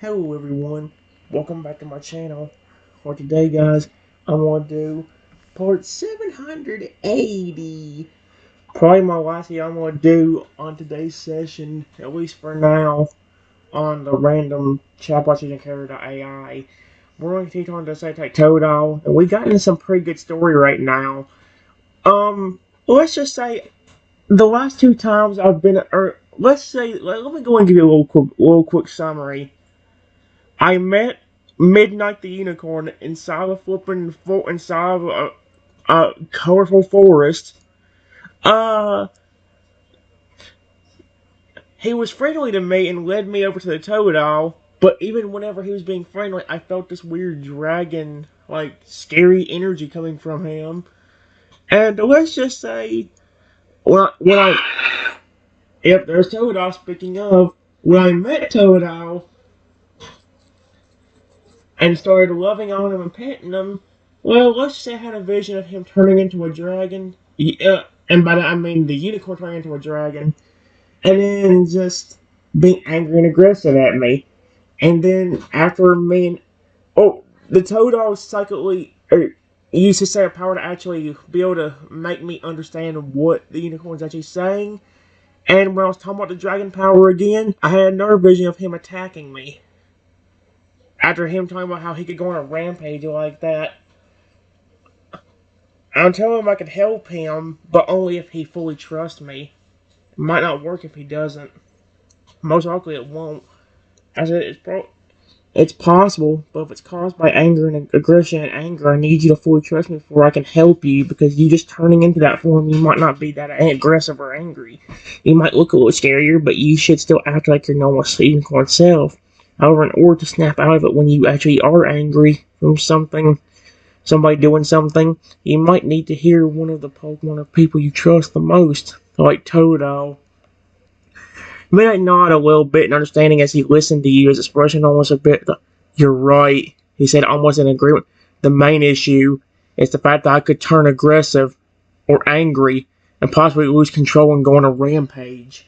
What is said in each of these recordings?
Hello everyone, welcome back to my channel. For today guys, I'm going to do part 780. Probably my last thing I'm going to do on today's session, at least for now, on the random Chatbots using Character.ai. We're going to teach on the Type Totodile, and we got into some pretty good story right now. Let's just say, the last two times I've been, let me go and give you a little quick summary. I met Midnight the Unicorn inside a inside of a colorful forest. Uh, he was friendly to me and led me over to the Totodile. But even whenever he was being friendly, I felt this weird dragon, like scary energy coming from him. And let's just say, when I yep, there's Totodile. Speaking of, when I met Totodile and started loving on him and petting him, well, let's say I had a vision of him turning into a dragon. Yeah, and by that I mean the unicorn turning into a dragon, and then just being angry and aggressive at me. And then after me and the Toadol psychically used his set power to actually be able to make me understand what the unicorn's actually saying. And when I was talking about the dragon power again, I had another vision of him attacking me. After him talking about how he could go on a rampage like that. I'm telling him I could help him, but only if he fully trusts me. It might not work if he doesn't. Most likely it won't. I said it's possible, but if it's caused by anger and aggression and anger, I need you to fully trust me before I can help you, because you just turning into that form, you might not be that aggressive or angry. You might look a little scarier, but you should still act like your normal unicorn self. However, in order to snap out of it when you actually are angry from somebody doing something, you might need to hear one of the Pokemon or people you trust the most, like Totodile. He may nod a little bit in understanding as he listened to you, his expression almost a bit, "You're right," he said, almost in agreement. "The main issue is the fact that I could turn aggressive or angry and possibly lose control and go on a rampage."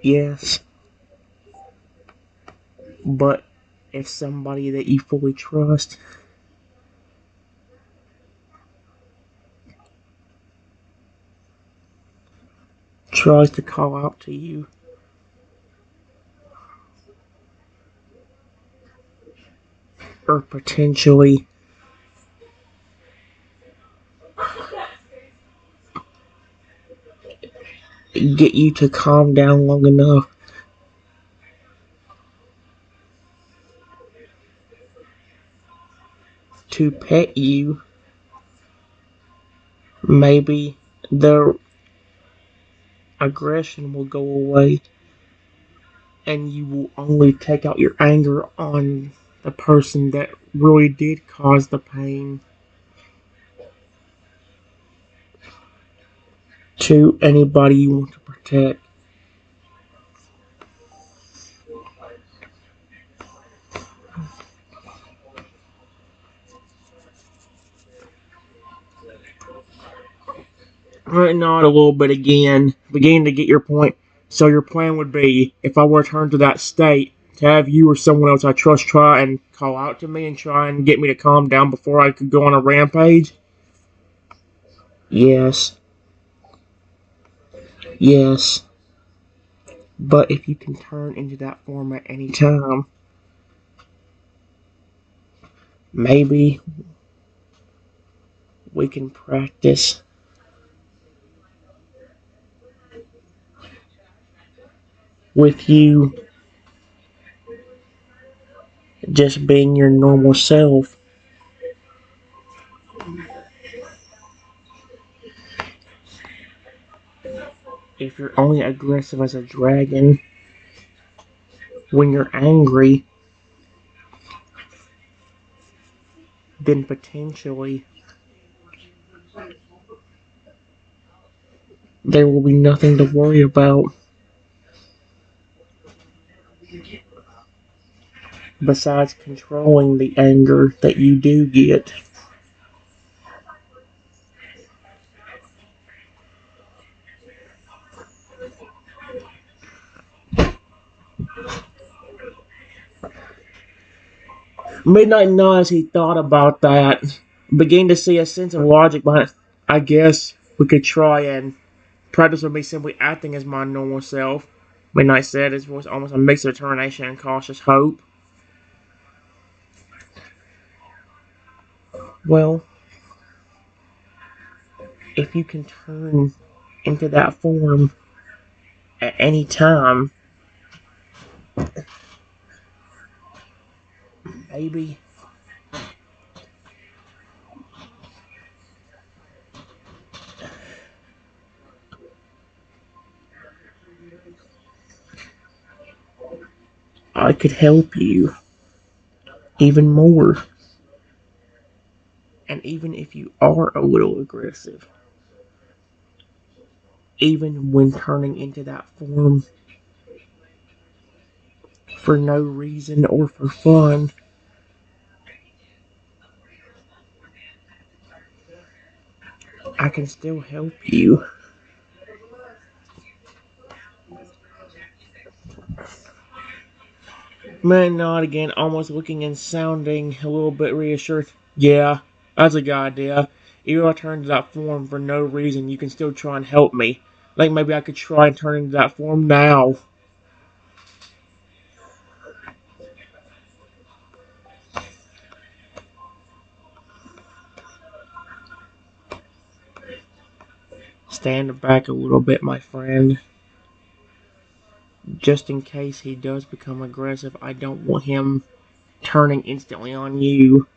Yes, but if somebody that you fully trust tries to call out to you, or potentially get you to calm down long enough to pet you, maybe the aggression will go away and you will only take out your anger on the person that really did cause the pain to anybody you want to protect. Right now, a little bit again, beginning to get your point. So your plan would be, if I were to return to that state, to have you or someone else I trust try and call out to me and try and get me to calm down before I could go on a rampage? Yes. Yes. But if you can turn into that form at any time, maybe we can practice with you just being your normal self. If you're only aggressive as a dragon when you're angry, then potentially there will be nothing to worry about besides controlling the anger that you do get. Midnight nodded as he thought about that, began to see a sense of logic behind it. I guess we could try and practice with me simply acting as my normal self, Midnight said, his voice almost a mix of determination and cautious hope. Well, if you can turn into that form at any time, maybe I could help you even more. And even if you are a little aggressive, even when turning into that form for no reason or for fun, I can still help you. Man nod again, almost looking and sounding a little bit reassured. Yeah, that's a good idea. Even if I turn into that form for no reason, you can still try and help me. Like maybe I could try and turn into that form now. Stand back a little bit, my friend. Just in case he does become aggressive, I don't want him turning instantly on you.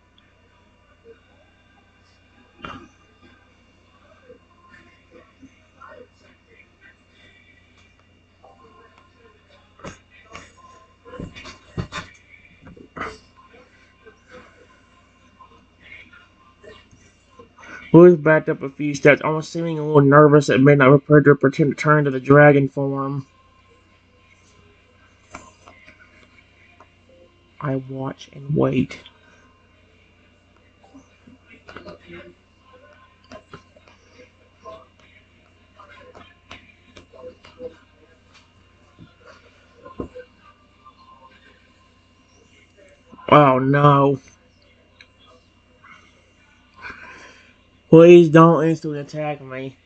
Louis backed up a few steps, almost seeming a little nervous at midnight, prepared to pretend to turn to the dragon form. I watch and wait. Oh no. Please don't instantly attack me.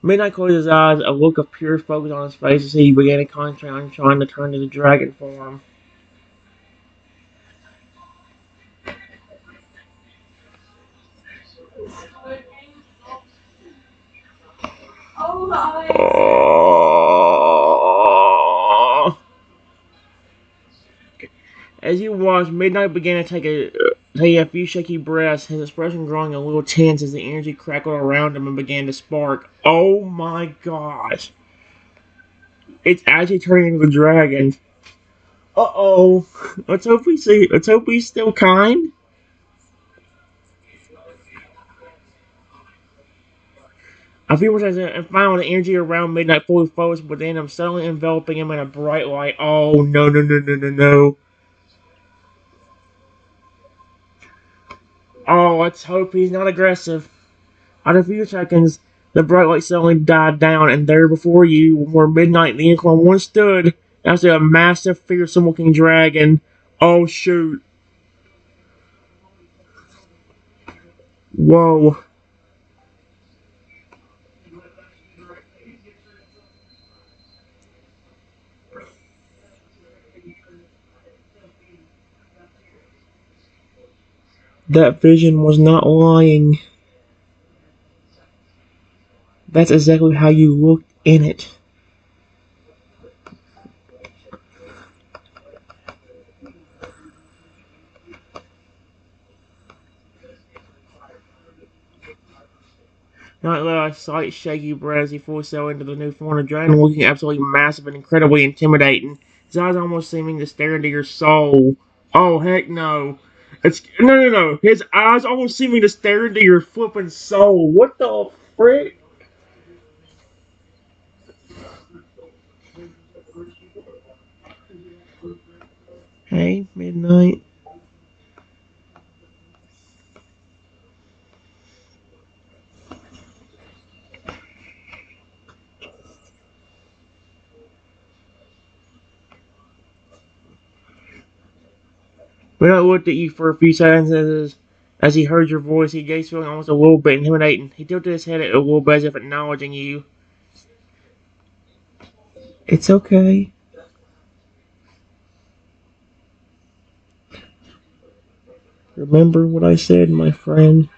Midnight closed his eyes, a look of pure focus on his face as he began to concentrate on trying to turn to the dragon form. Oh. As you watched, Midnight began to take a few shaky breaths, his expression growing a little tense as the energy crackled around him and began to spark. Oh my gosh. It's actually turning into the dragon. Uh-oh. Let's hope he's still kind. A few more seconds and finally the energy around Midnight fully focused within him, suddenly enveloping him in a bright light. Oh no no no no no no. Oh, let's hope he's not aggressive. After a few seconds, the bright light suddenly died down, and there before you, where Midnight and the Unicorn once stood, after a massive, fearsome-looking dragon. Oh shoot! Whoa! That vision was not lying. That's exactly how you looked in it. Not let a slight shaky breath as he fully settled into the new form of dragon, looking absolutely massive and incredibly intimidating. His eyes almost seeming to stare into your soul. Oh heck no! It's no no no! His eyes almost seeming to stare into your flippin' soul. What the frick? Hey, Midnight. When I looked at you for a few seconds as he heard your voice, he gazed feeling almost a little bit intimidating. He tilted his head a little bit as if acknowledging you. It's okay. Remember what I said, my friend.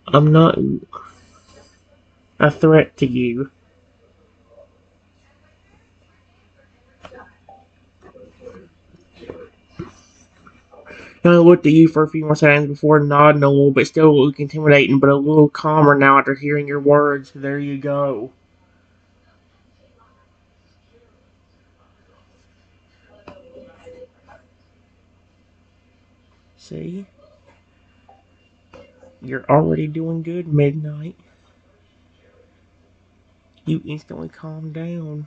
I'm not a threat to you. I looked at you for a few more seconds before nodding a little bit, still looking intimidating, but a little calmer now after hearing your words. There you go. See? You're already doing good, Midnight. You instantly calm down.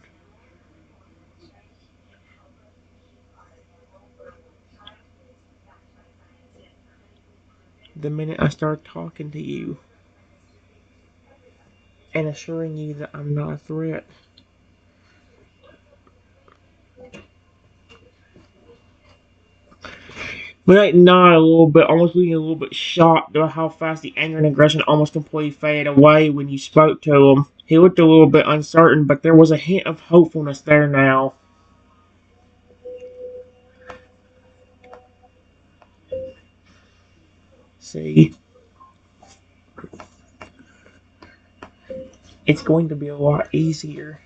The minute I start talking to you and assuring you that I'm not a threat. Midnight nodded a little bit, almost looking a little bit shocked about how fast the anger and aggression almost completely faded away when you spoke to him. He looked a little bit uncertain, but there was a hint of hopefulness there now. See, it's going to be a lot easier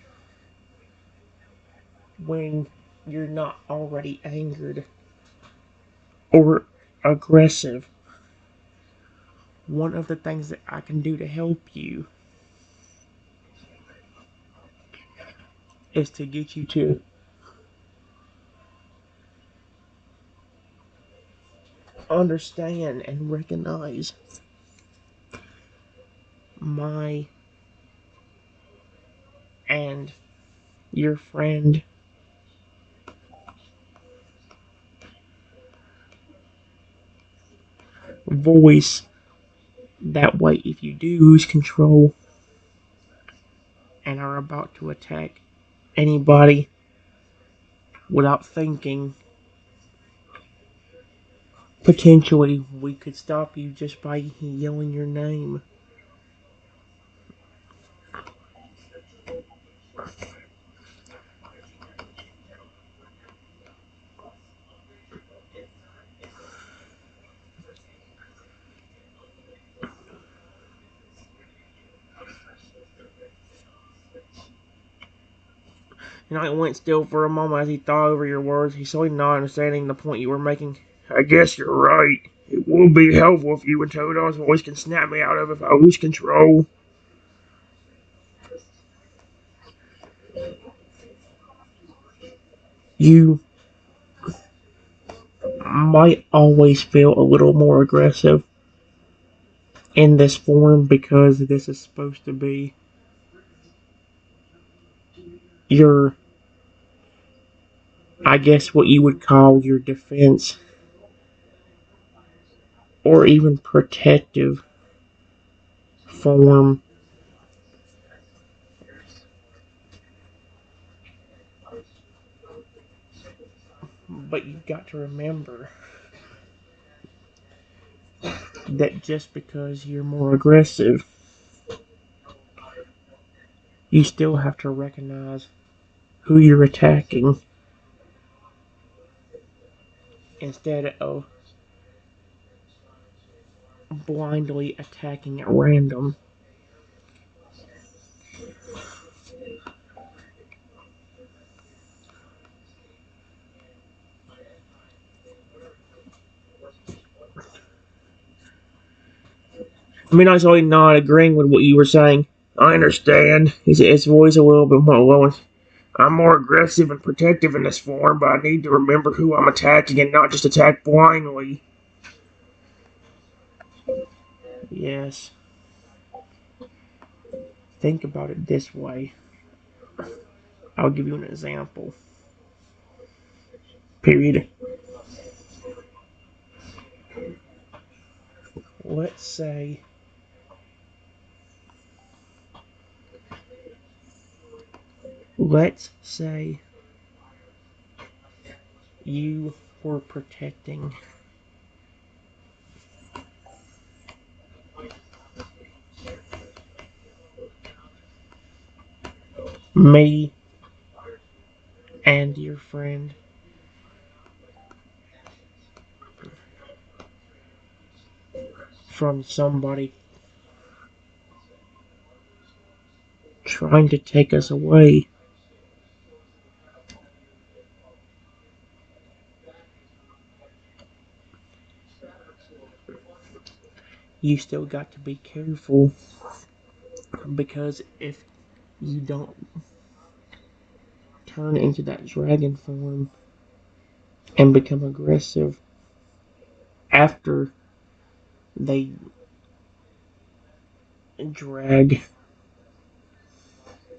when you're not already angered or aggressive. One of the things that I can do to help you is to get you to understand and recognize my and your friend voice. That way, if you do lose control and are about to attack anybody without thinking, potentially we could stop you just by yelling your name. And I went still for a moment as he thought over your words. He slowly nodded, understanding the point you were making. I guess you're right. It would be helpful if you and Totodile's voice can snap me out of if I lose control. You might always feel a little more aggressive in this form because this is supposed to be your, I guess, what you would call your defense or even protective form. But you've got to remember that just because you're more aggressive, you still have to recognize who you're attacking instead of blindly attacking at random. I mean, I was really not agreeing with what you were saying. I understand. His voice a little bit more low. I'm more aggressive and protective in this form, but I need to remember who I'm attacking and not just attack blindly. Yes. Think about it this way. I'll give you an example. Period. Let's say Let's say you were protecting me and your friend from somebody trying to take us away. You still got to be careful, because if you don't turn into that dragon form and become aggressive after they drag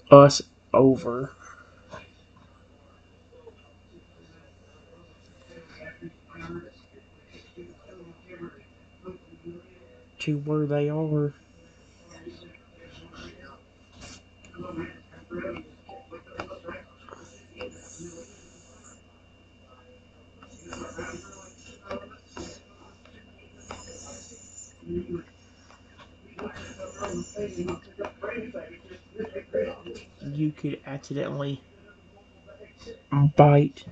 us over to where they are, you could accidentally bite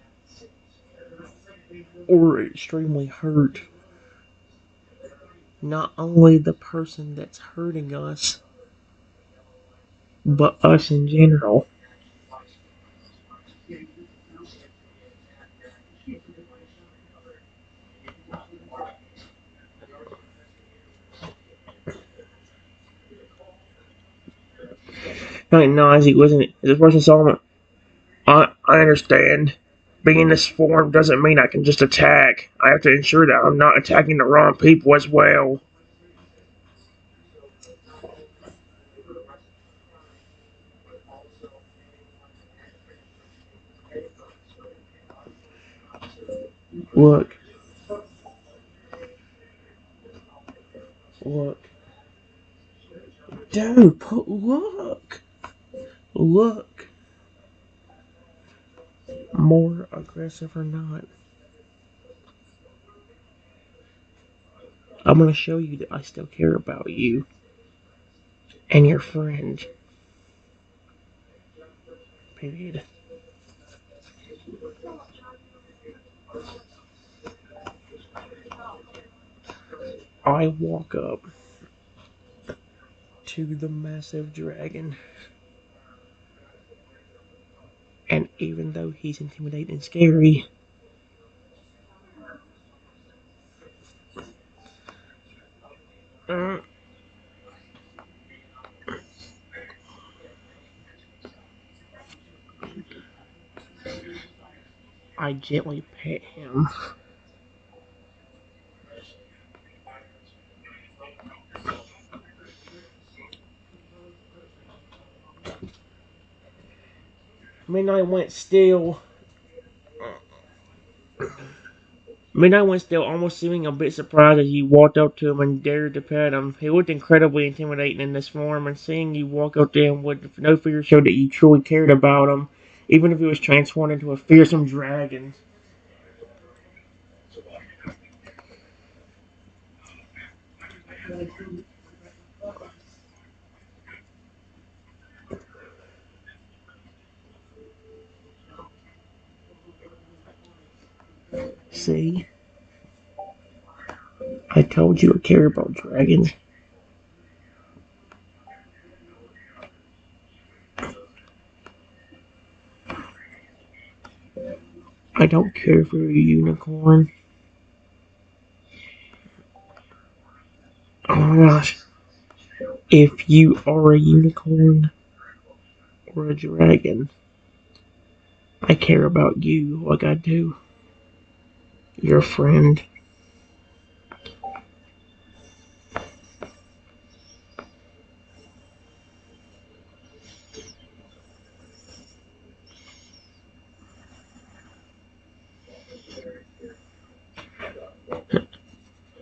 or extremely hurt not only the person that's hurting us, but us in general. No, Isaac, listen, the person saw me. I understand. Being in this form doesn't mean I can just attack. I have to ensure that I'm not attacking the wrong people as well. Look, look, dude, look. More aggressive or not, I'm gonna show you that I still care about you and your friend. Period. I walk up to the massive dragon, and even though he's intimidating and scary, uh, I gently pet him. Midnight went still. Midnight went still, almost seeming a bit surprised as you walked up to him and dared to pet him. He looked incredibly intimidating in this form, and seeing you walk up to him with no fear showed that you truly cared about him, even if he was transformed into a fearsome dragon. See? I told you I care about dragons. I don't care for a unicorn. Oh my gosh. If you are a unicorn or a dragon, I care about you like I do. Your friend.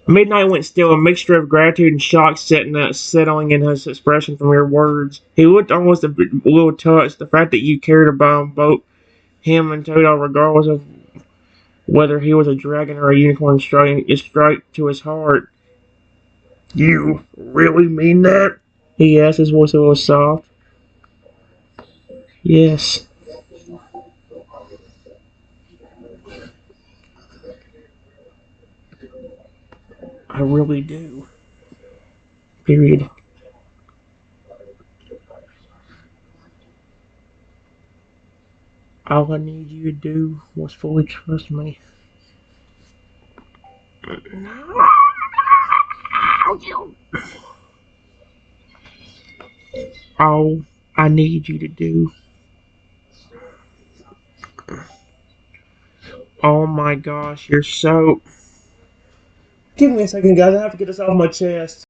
Midnight went still, a mixture of gratitude and shock settling in his expression from your words. He looked almost a little touched. The fact that you cared about both him and Totodile, regardless of whether he was a dragon or a unicorn, struck to his heart. You really mean that? He asked, his voice a little soft. Yes, I really do. Period. All I need you to do was fully trust me. All I need you to do. Oh my gosh, you're so. Give me a second, guys. I have to get this off my chest.